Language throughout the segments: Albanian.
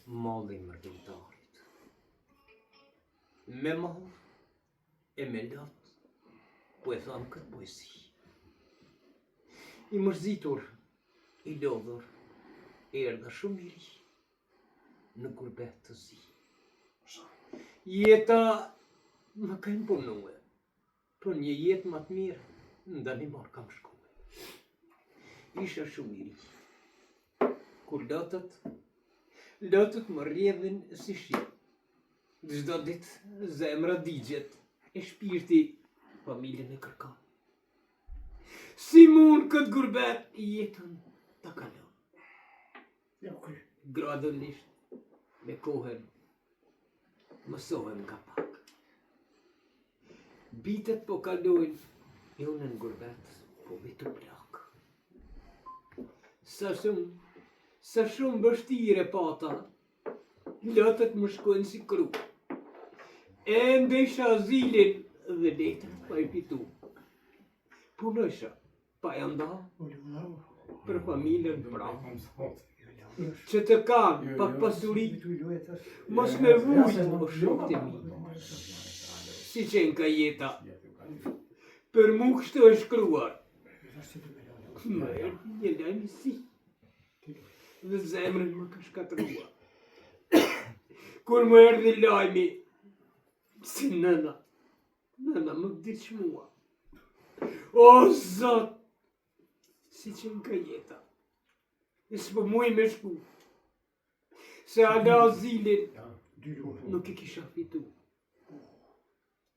malli mërgjimtarit. Me mall e me lot, po e tham këtë poezi. I mërzitur, i lodhur, erdha shumë i ri, në gurbet të zi. Jeta më ka imponue, për një jetë më të mirë, në Danimar kam shkue. Isha shumë i ri. Kur lotët më rrjedhin si shi. Çdo ditë zemra digjet e shpirti familjen e kërkon. Si mund këtë gurbet jetën ta kalon? Gradualisht, me kohën, mësohem nga pak. Bitet po kalojnë, e unë në gurbet po vitu plak. Sa shumë vështire pata, lotët më shkojnë si kru. Ende isha azilin dhe letrat pa i fitu. Punojsha, pa e nda, për familjen prapë. Që të kanë pak pasuri, mos me vujt o shok të mi. Si qenë ka jeta, për mu kështu e shkruar. Më erdi një lajmi si, dhe zemrën më ka shkatrua. Kur më erdi lajmi, si nëna më vdiq mua. O Zot, si qenë ka jeta, e s'po muj me shku, se ala azilin nuk e kisha fitu.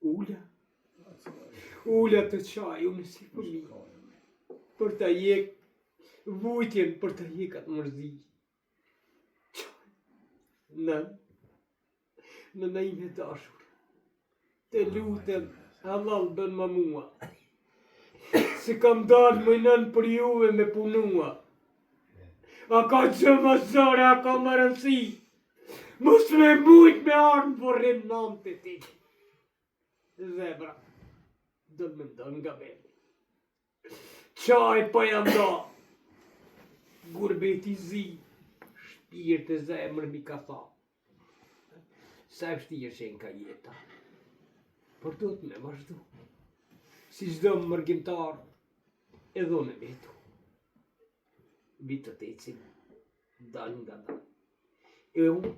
Ula të qaj, unë si fëmi, për ta jek, vujtjen për ta jek atë mërzi. Nëna ime dashur, të lutem, halal bën ma mua, se kam dalë më nën për juve me punua. A ka që më zore, a ka më rëndësi, mos me mujt me armë vorrim namë të ti. Zebra, do më ndonë nga veni. Qaj pa jam da, gurbeti zi, shpirt e zemrë mi ka tha. Sa e vështirë qenë ka jeta, por do të me vazhdu. Si çdo mërgjimtar, edhe unë e vetu. Vitët ecin, dal nga dal. E unë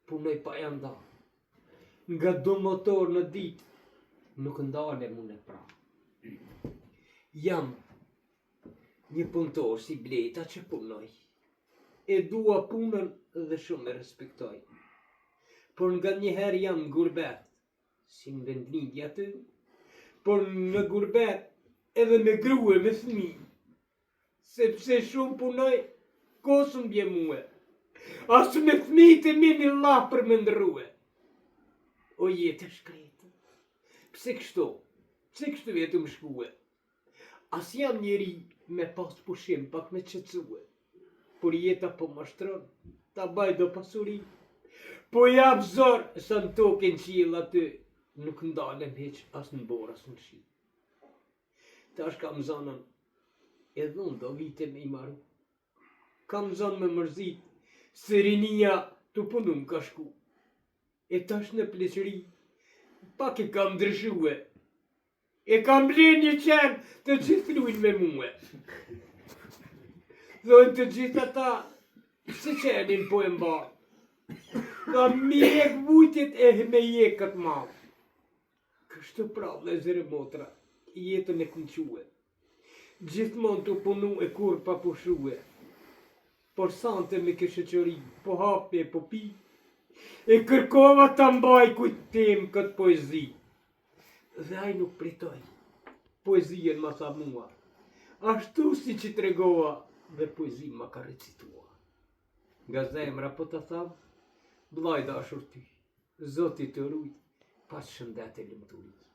punoj pa jam da. Nga do motor në ditë, nuk ndalem unë e pra. Jam një punëtor si Bleta që punoj. E dua punën dhe shumë e respektoj. Por nga njëherë jam në gurbet, si në vendlindja të, por në gurbet edhe me grue me fëmi. Sepse shumë punoj, kosën bje muë. Asë me fëmi të mini la për më ndrue. O jetë e shkretë. Pse kështu jetu më shkue? As jam njeri me pas pushim pak me qëtësue. Por jeta po më shtron, ta baj do pasuri. Po jap zor, sa në token qil aty, nuk ndalem heq as në bor as në shi. Tash kam zanën, edhe unë do vite me i maru. Kam zanë me mërzit, se rinia të punu më ka shku. E tash në pleqëri, pak e kam ndryshue. E kam blen një qenë të gjithë lujnë me muë. Dhojnë të gjithë ata, se qenin po e mba. Ka mi jek vujtjet e me jek këtë malë. Kështu pra, vëllezër e motra, jetën e kënque. Gjithmonë të punu e kur pa pushue. Por sante me këshëqëri, po hapje, po pi. E kërkova të mbaj kujtim këtë poezi. Dhe aj nuk pritoj, poezien ma tha mua, ashtu si që të regova dhe poezi ma ka recitua. Nga zemra po të thav, blaj dashur ty, Zoti të rujt, pas shëndet e lëmturit.